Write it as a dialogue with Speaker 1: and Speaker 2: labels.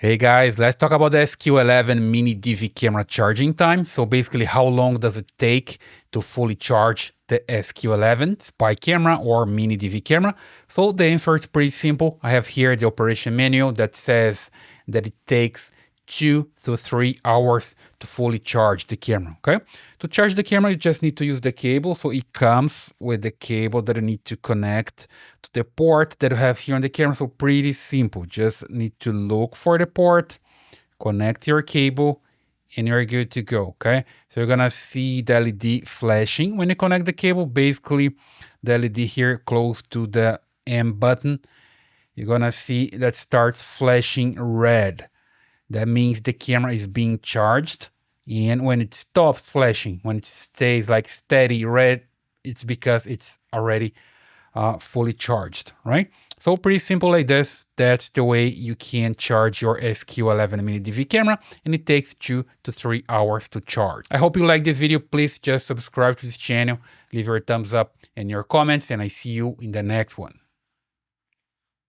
Speaker 1: Hey guys, let's talk about the SQ11 Mini DV camera charging time. So basically, how long does it take to fully charge the SQ11 spy camera or Mini DV camera? So the answer is pretty simple. I have here the operation manual that says that it takes 2 to 3 hours to fully charge the camera, okay? To charge the camera, you just need to use the cable. So it comes with the cable that you need to connect to the port that you have here on the camera. So pretty simple. Just need to look for the port, connect your cable, and you're good to go, okay? So you're gonna see the LED flashing when you connect the cable. Basically, the LED here close to the M button, you're gonna see that starts flashing red. That means the camera is being charged, and when it stops flashing, when it stays like steady red, it's because it's already fully charged, right? So pretty simple like this. That's the way you can charge your SQ11 Mini DV camera, and it takes 2 to 3 hours to charge. I hope you like this video. Please just subscribe to this channel, leave your thumbs up and your comments, and I see you in the next one.